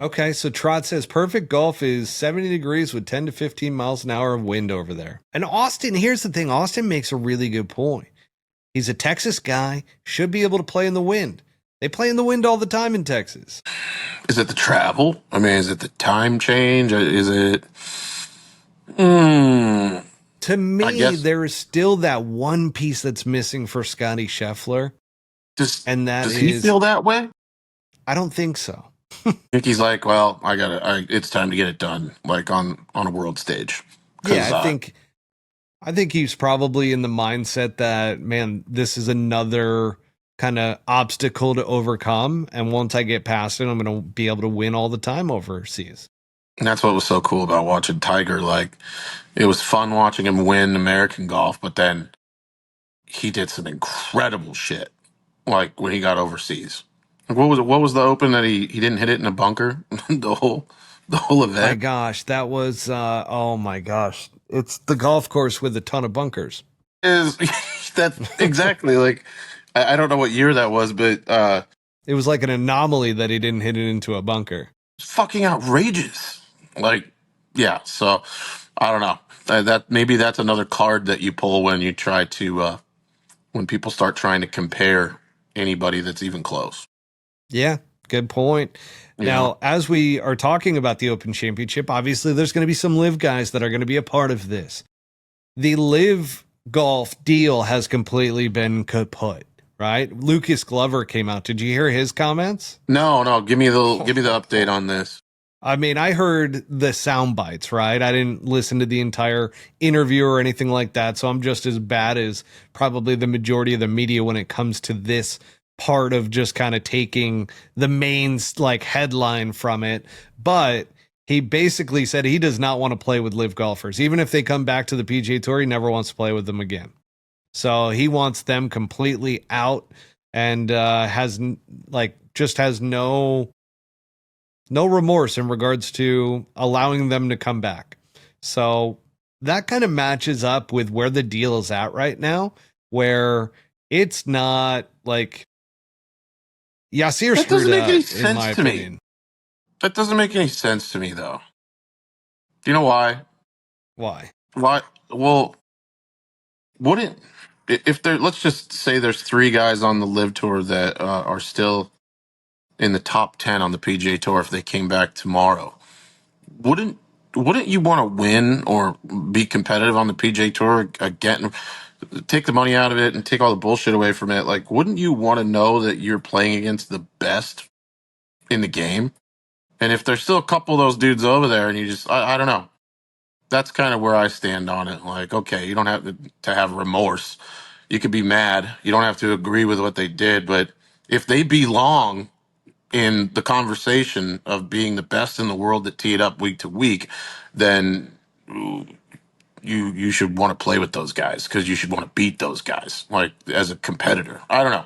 Okay, so Trot says perfect golf is 70 degrees with 10 to 15 miles an hour of wind over there. And Austin, here's the thing, Austin makes a really good point. He's a Texas guy, should be able to play in the wind. They play in the wind all the time in Texas. Is it the travel? I mean, is it the time change? Is it? To I me, guess. there is still that one piece that's missing for Scottie Scheffler, and that Does he is, feel that way? I don't think so. I think he's like, well, it's time to get it done, like on a world stage. Yeah, Because I think he's probably in the mindset that, man, this is another kind of obstacle to overcome. And once I get past it, I'm going to be able to win all the time overseas. that's what was so cool about watching Tiger. Like, it was fun watching him win American golf, but then he did some incredible shit. Like when he got overseas. Like, what was it? What was the Open that he didn't hit it in a bunker the whole My event? gosh, that was, oh my gosh. It's the golf course with a ton of bunkers. Is that exactly like I don't know what year that was, but It was like an anomaly that he didn't hit it into a bunker. it's fucking outrageous. Like, yeah. So I don't know. That maybe that's another card that you pull when you try to when people start trying to compare anybody that's even close. Yeah, good point. You know, Now, as we are talking about the Open Championship, obviously there's going to be some live guys that are going to be a part of this. The live golf deal has completely been kaput, right? Lucas Glover came out. Did you hear his comments? no. Give me the update on this. I mean, I heard the sound bites, right? I didn't listen to the entire interview or anything like that. So I'm just as bad as probably the majority of the media when it comes to this part of just kind of taking the main like headline from it. But he basically said he does not want to play with live golfers. Even if they come back to the PGA Tour, he never wants to play with them again. So he wants them completely out and just has no remorse in regards to allowing them to come back. So that kind of matches up with where the deal is at right now, where it's not like Yasir That doesn't screwed make any up, in sense my to me. opinion. That doesn't make any sense to me, though. Do you know why? Why? Why? Well, wouldn't if there? Let's just say there's three guys on the Live Tour that are still in the top 10 on the PGA Tour. If they came back tomorrow, wouldn't wouldn't you want to win or be competitive on the PGA Tour again? Take the money out of it and take all the bullshit away from it. Like, wouldn't you want to know that you're playing against the best in the game? And if there's still a couple of those dudes over there, and you just, I don't know. That's kind of where I stand on it. Like, okay, you don't have to have remorse. You could be mad. You don't have to agree with what they did, but if they belong in the conversation of being the best in the world that tee it up week to week, then you should want to play with those guys because you should want to beat those guys, like as a competitor. I don't know.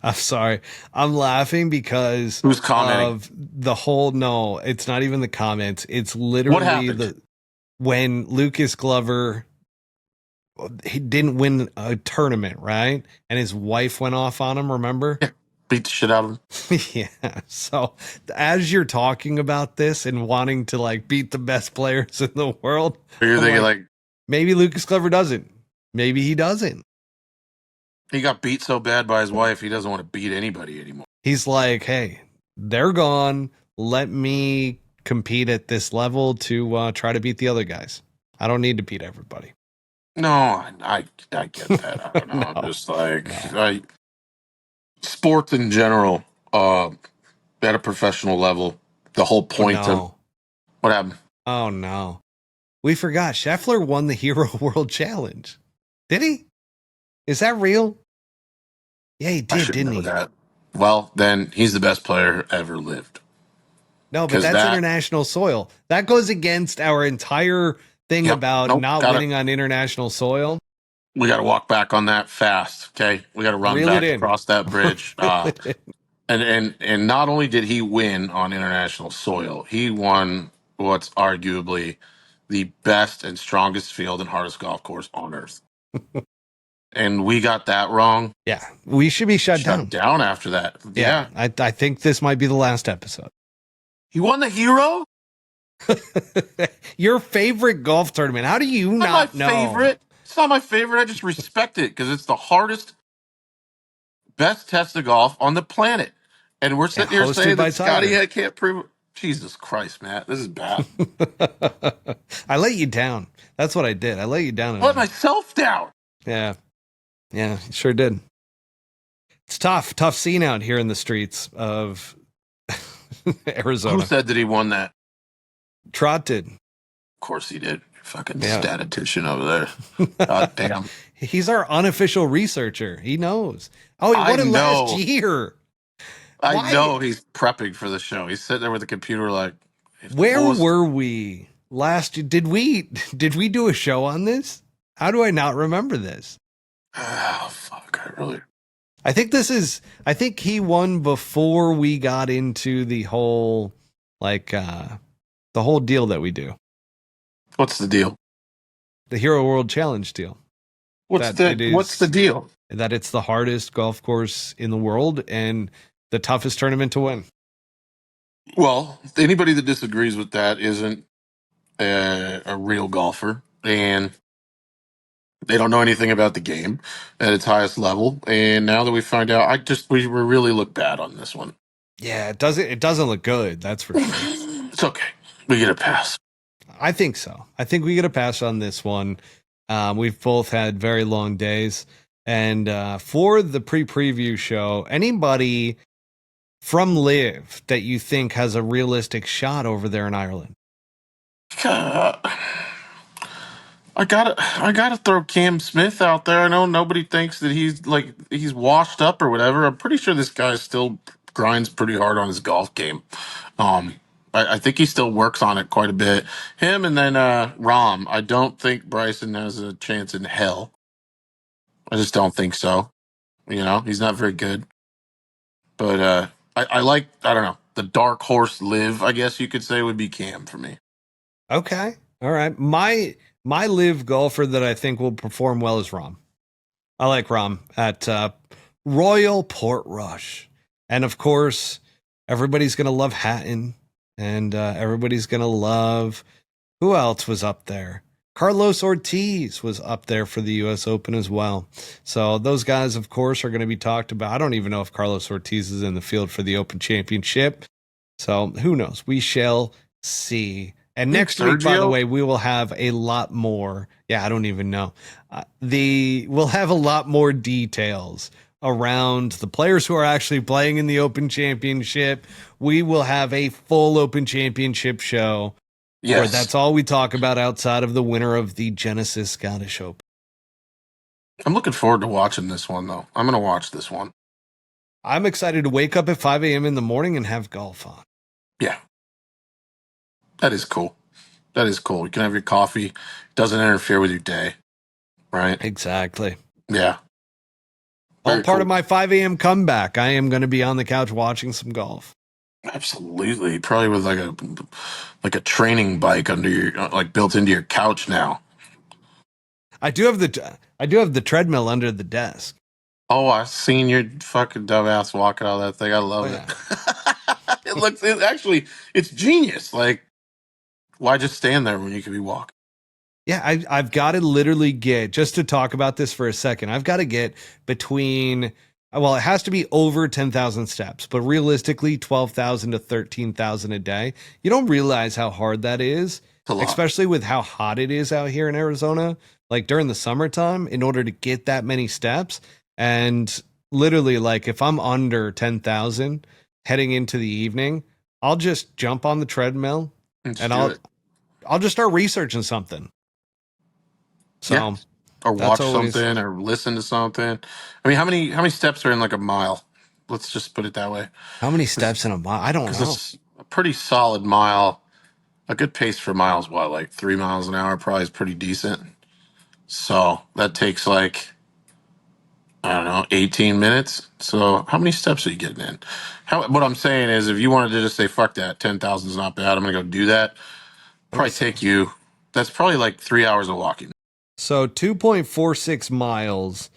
I'm sorry. I'm laughing because Who's commenting? of the whole, no, it's not even the comments. It's What literally happened? when Lucas Glover, he didn't win a tournament, right? And his wife went off on him, remember? Beat the shit out of him. Yeah. So as you're talking about this and wanting to like beat the best players in the world, Or you're I'm thinking like, like maybe Lucas Glover doesn't. Maybe he doesn't. he got beat so bad by his wife, he doesn't want to beat anybody anymore. He's like, hey, they're gone. Let me compete at this level to try to beat the other guys. I don't need to beat everybody. No, I get that. I don't know. I'm No, just like no. sports in general, at a professional level. The whole Oh, point of no. what happened. Oh no. We forgot Scheffler won the Hero World Challenge. Did he? Is that real? Yeah, he I did, should didn't know he? that. Well, then he's the best player ever lived. No, but Because that's that, international soil. That goes against our entire thing yep, about nope, not gotta, winning on international soil. we got to walk back on that fast. Okay. We got to run Reel it back in. across that bridge. Reel it in. And not only did he win on international soil, he won what's arguably the best and strongest field and hardest golf course on earth. And we got that wrong. Yeah, we should be shut Shut down. down after that. Yeah, Yeah. I think this might be the last episode. He won the Hero? Your favorite golf tournament. How do you Not my not know? favorite. It's not my favorite. I just respect it because it's the hardest, best test of golf on the planet. And we're Yeah, sitting here hosted saying by that Scottie Tiger. can't prove it. Jesus Christ, Matt. This is bad. I let you down. That's what I did. I let you down. Let myself down. Yeah. Yeah, sure did. It's tough scene out here in the streets of Arizona. Who said that he won that? Trot did. Of course he did. Fucking Yeah. statistician over there. God damn. He's our unofficial researcher. He knows. Oh, he I won it last know. year. I Why? know he's prepping for the show. He's sitting there with the computer like, Where were we last? Did we do a show on this? How do I not remember this? oh, fuck. I think he won before we got into the whole, the whole deal that we do. What's the deal? The Hero World Challenge deal. What's the deal? That it's the hardest golf course in the world and the toughest tournament to win. Well, anybody that disagrees with that isn't a real golfer, and they don't know anything about the game at its highest level. And now that we find out, we really look bad on this one. Yeah, it doesn't look good. That's for sure. It's okay. We get a pass. I think so. I think we get a pass on this one. We've both had very long days. And for the preview show, anybody from Live that you think has a realistic shot over there in Ireland? I gotta throw Cam Smith out there. I know nobody thinks that he's washed up or whatever. I'm pretty sure this guy still grinds pretty hard on his golf game. I think he still works on it quite a bit. Him and then Rom. I don't think Bryson has a chance in hell. I just don't think so. You know, he's not very good. But I like, I don't know, the dark horse Live, I guess you could say, would be Cam for me. Okay. All right. My Live golfer that I think will perform well is Rom. I like Rom at Royal Portrush. And of course, everybody's going to love Hatton. And everybody's going to love, who else was up there? Carlos Ortiz was up there for the U.S. Open as well. So those guys, of course, are going to be talked about. I don't even know if Carlos Ortiz is in the field for the Open Championship. So who knows? We shall see. And next week, by the way, we will have a lot more. Yeah, I don't even know. We'll have a lot more details around the players who are actually playing in the Open Championship. We will have a full Open Championship show. Yes. Where that's all we talk about outside of the winner of the Genesis Scottish Open. I'm looking forward to watching this one, though. I'm going to watch this one. I'm excited to wake up at 5 a.m. in the morning and have golf on. Yeah. That is cool. That is cool. You can have your coffee. It doesn't interfere with your day. Right? Exactly. Yeah. All part of my 5 a.m. comeback. I am going to be on the couch watching some golf. Absolutely. Probably with like a training bike under your, like, built into your couch now. I do have the treadmill under the desk. Oh, I've seen your fucking dumbass walking out of that thing. I love it. It's genius. Like, why just stand there when you could be walking? Yeah, I've got to literally get, just to talk about this for a second, I've got to get between, well, it has to be over 10,000 steps, but realistically 12,000 to 13,000 a day. You don't realize how hard that is, especially with how hot it is out here in Arizona, like during the summertime, in order to get that many steps. And literally, like, if I'm under 10,000 heading into the evening, I'll just jump on the treadmill and I'll just start researching something. So Yeah. Or that's watch always something or listen to something. I mean, how many steps are in like a mile? Let's just put it that way. how many steps in a mile? I don't Because know. it's a pretty solid mile. A good pace for miles, what, like 3 miles an hour probably is pretty decent. So that takes like, I don't know, 18 minutes. So how many steps are you getting in? What I'm saying is, if you wanted to just say, fuck that, 10,000 is not bad, I'm going to go do that, Let me probably see. take you, that's probably like 3 hours of walking. So 2.46 miles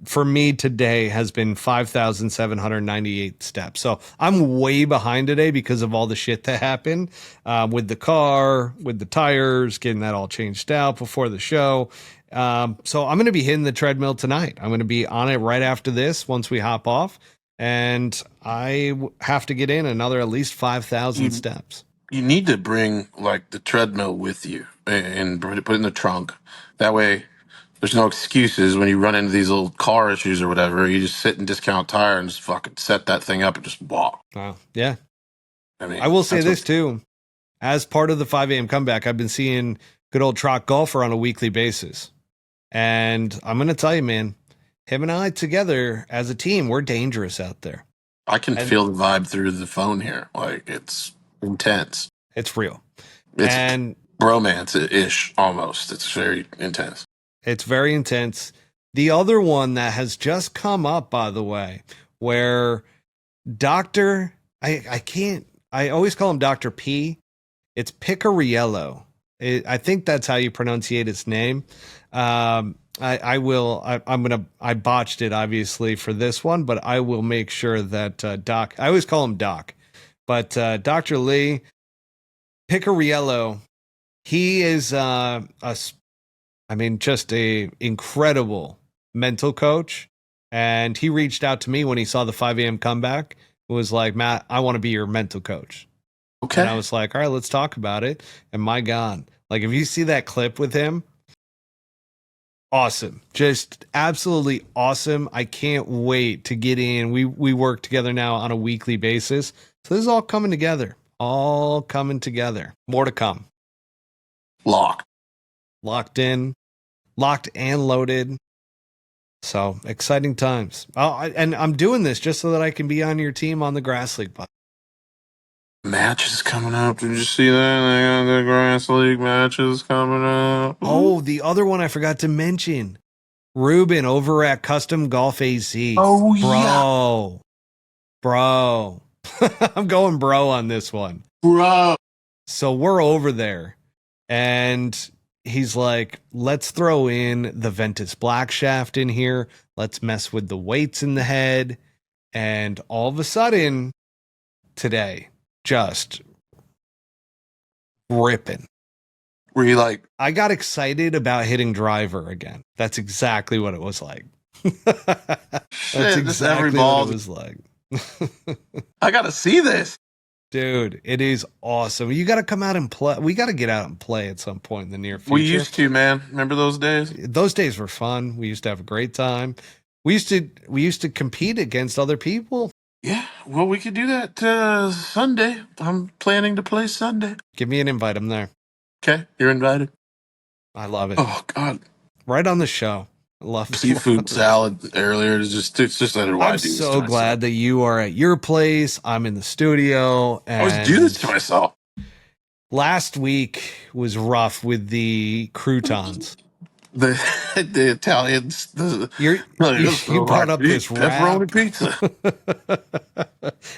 for me today has been 5,798 steps. So I'm way behind today because of all the shit that happened with the car, with the tires, getting that all changed out before the show. So I'm going to be hitting the treadmill tonight. I'm going to be on it right after this once we hop off. And have to get in another at least 5,000 You, steps. you need to bring like the treadmill with you and put it in the trunk. That way, there's no excuses when you run into these little car issues or whatever. You just sit in discount tire and just fucking set that thing up and just walk. Wow. Yeah. I I mean, will say that's this what too. As part of the 5 a.m. comeback, I've been seeing good old Trot Golfer on a weekly basis. And I'm going to tell you, man, him and I together as a team, we're dangerous out there. I can And feel the vibe through the phone here. Like it's intense. it's real. It's And romance ish almost. It's very intense. it's very intense. The other one that has just come up, by the way, where Dr. I can't, I always call him Dr. P. It's Picariello. I think that's how you pronunciate his name. I will. I botched it obviously for this one, but I will make sure that Doc. I always call him Doc, but Dr. Lee Picariello. He is just a incredible mental coach, and he reached out to me when he saw the 5 a.m. comeback. It was like, Matt, I want to be your mental coach. And I Okay. was like, all right, let's talk about it. And my God, like if you see that clip with him, awesome. Just absolutely awesome. I can't wait to get in. We work together now on a weekly basis. So this is all coming together. All coming together. More to come. Locked. Locked in, locked and loaded. So exciting times. And I'm doing this just so that I can be on your team on the Grass League. Matches coming up. Did you see that? They got the Grass League matches coming up. Oh, the other one I forgot to mention. Ruben over at Custom Golf AZ. Oh yeah, Bro. I'm going bro on this one. bro. So we're over there and he's like, let's throw in the Ventus Black Shaft in here. Let's mess with the weights in the head. And all of a sudden today, just ripping. Were you like, I got excited about hitting driver again. That's exactly what it was like. That's shit? This every exactly what ball. it was like. I gotta see this. Dude, it is awesome. You got to come out and play. We got to get out and play at some point in the near future. We used to, man. Remember those days? Those days were fun. We used to have a great time. We used to compete against other people. Yeah. Well, we could do that Sunday. I'm planning to play Sunday. Give me an invite. I'm there. Okay, you're invited. I love it. Oh God, Right on the show. I love seafood salad earlier is it's just I don't know why I I'm do this to so myself. glad that you are at your place. I'm in the studio. I always do this to myself. Last week was rough with the croutons. The Italians. You brought up this pepperoni pizza.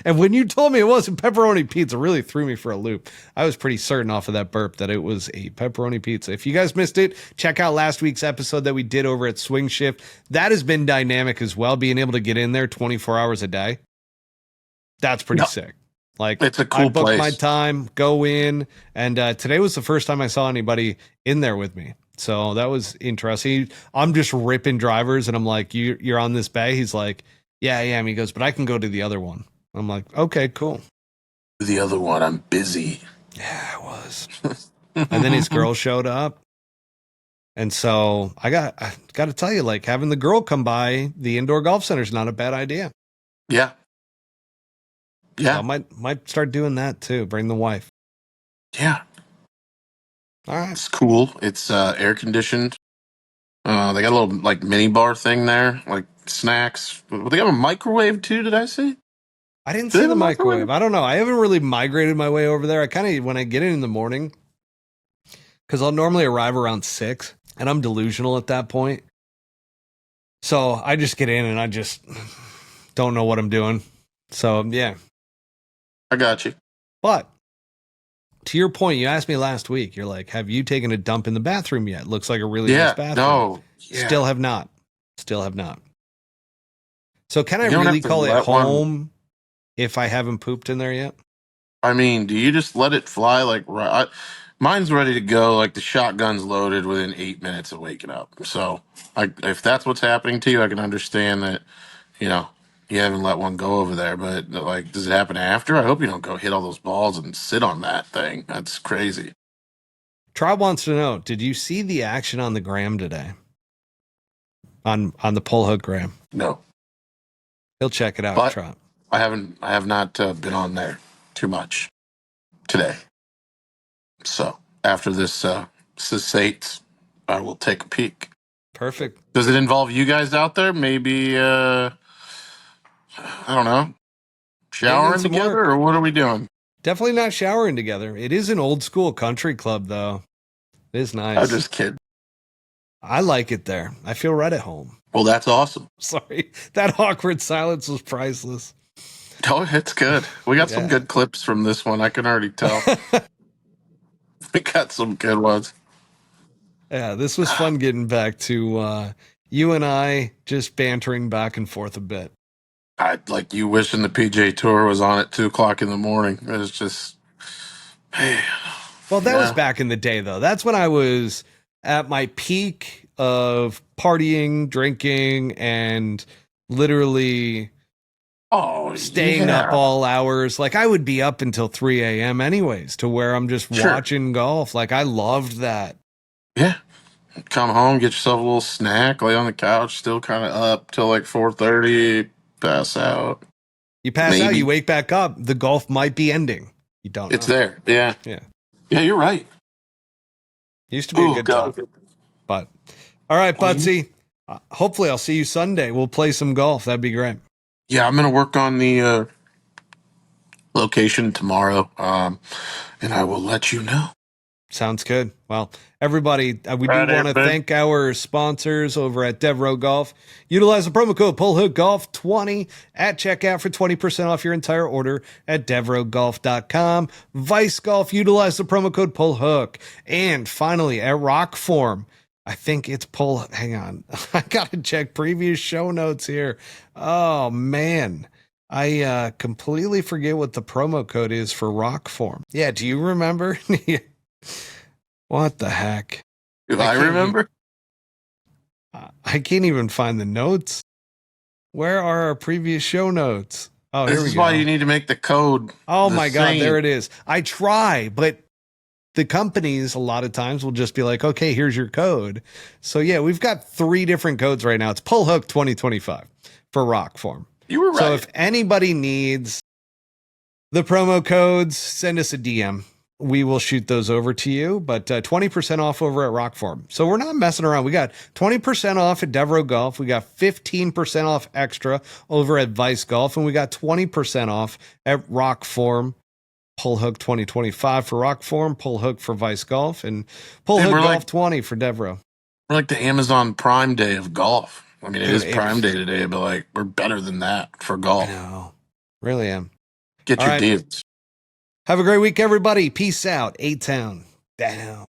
And when you told me it wasn't pepperoni pizza, it really threw me for a loop. I was pretty certain off of that burp that it was a pepperoni pizza. If you guys missed it, check out last week's episode that we did over at Swing Shift. That has been dynamic as well, being able to get in there 24 hours a day. That's pretty sick. Like, it's a cool I booked place. my time, go in, and today was the first time I saw anybody in there with me. So that was interesting. I'm just ripping drivers, and I'm like, "You're on this bay?" He's like, "Yeah, I am." He goes, "But I can go to the other one." I'm like, "Okay, cool." The other one, I'm busy. Yeah, I was. And then his girl showed up, and so I got to tell you, like having the girl come by the indoor golf center is not a bad idea. Yeah. Yeah. So I might start doing that too. Bring the wife. Yeah. All right. It's cool. It's air conditioned. They got a little like mini bar thing there, like snacks. They have a microwave too. Did I see? I didn't Do they see have the a microwave? microwave. I don't know. I haven't really migrated my way over there. I kind of, when I get in the morning, because I'll normally arrive around 6, and I'm delusional at that point. So I just get in and I just don't know what I'm doing. So, yeah. I got you. But to your point, you asked me last week, you're like, have you taken a dump in the bathroom yet? Looks like a really nice Yeah. bathroom. No. Yeah. Still have not. Still have not. So can I You don't really have to call it let one. home if I haven't pooped in there yet? I mean, do you just let it fly like right? Mine's ready to go. Like the shotgun's loaded within 8 minutes of waking up. So, if that's what's happening to you, I can understand that. You know, you haven't let one go over there. But like, does it happen after? I hope you don't go hit all those balls and sit on that thing. That's crazy. Trout wants to know, did you see the action on the gram today? On the pull hook gram. No, He'll check it out, but Trout. I haven't. I have not been on there too much today. So after this cessate, I will take a peek. Perfect. Does it involve you guys out there? Maybe I don't know, Getting in showering some together, work. or what are we doing? Definitely not showering together. It is an old school country club, though. It is I'm nice. just kidding. I like it there. I feel right at home. Well, that's awesome. Sorry. That awkward silence was priceless. Oh, it's good. We got some Yeah. good clips from this one. I can already tell. We got some good ones. Yeah, this was fun getting back to you and I just bantering back and forth a bit. I like you wishing the PJ Tour was on at 2 o'clock in the morning. It was just, hey, Well, that was yeah. back in the day, though. That's when I was at my peak of partying, drinking, and literally Oh, staying up yeah. all hours. Like I would be up until 3 a.m. anyways, to where I'm just Sure. watching golf. Like I loved that. Yeah. Come home, get yourself a little snack, lay on the couch, still kind of up till like 4:30, pass out. You pass out, you Maybe. wake back up, the golf might be ending. You don't It's know. there. Yeah. Yeah. Yeah, you're right. Used to be a Oh, good God. time. But all right, Butsy. Hopefully I'll see you Sunday. We'll play some golf. That'd be great. Yeah, I'm going to work on the location tomorrow, and I will let you know. Sounds good. Well, everybody, we do Right, want to man. thank our sponsors over at Devereux Golf. Utilize the promo code PullHookGolf20 at checkout for 20% off your entire order at DevereuxGolf.com. Vice Golf, utilize the promo code PullHook. And finally, at Rokform, I think it's pull. Hang on. I got to check previous show notes here. Oh, man. I completely forget what the promo code is for Rokform. Yeah, do you remember? What the heck? Do I remember? I can't even find the notes. Where are our previous show notes? Oh, This here we is go. why you need to make the code. Oh the my God, same. there it is. I try, but the companies a lot of times will just be like, okay, here's your code. So yeah, we've got 3 different codes right now. It's PullHook 2025 for Rokform. You were right. So if anybody needs the promo codes, send us a DM. We will shoot those over to you, but 20% off over at Rokform. So we're not messing around. We got 20% off at Devereux Golf. We got 15% off extra over at Vice Golf, and we got 20% off at Rokform. Pull Hook 2025 for Rokform, Pull Hook for Vice Golf, and Pull Hook Golf like, 20 for Devereux. We're like the Amazon Prime Day of golf. I mean, it Dude, is Prime Day today, but like we're better than that for I golf. know. Really am. Get All your right. deals. Have a great week, everybody. Peace out. A-Town down.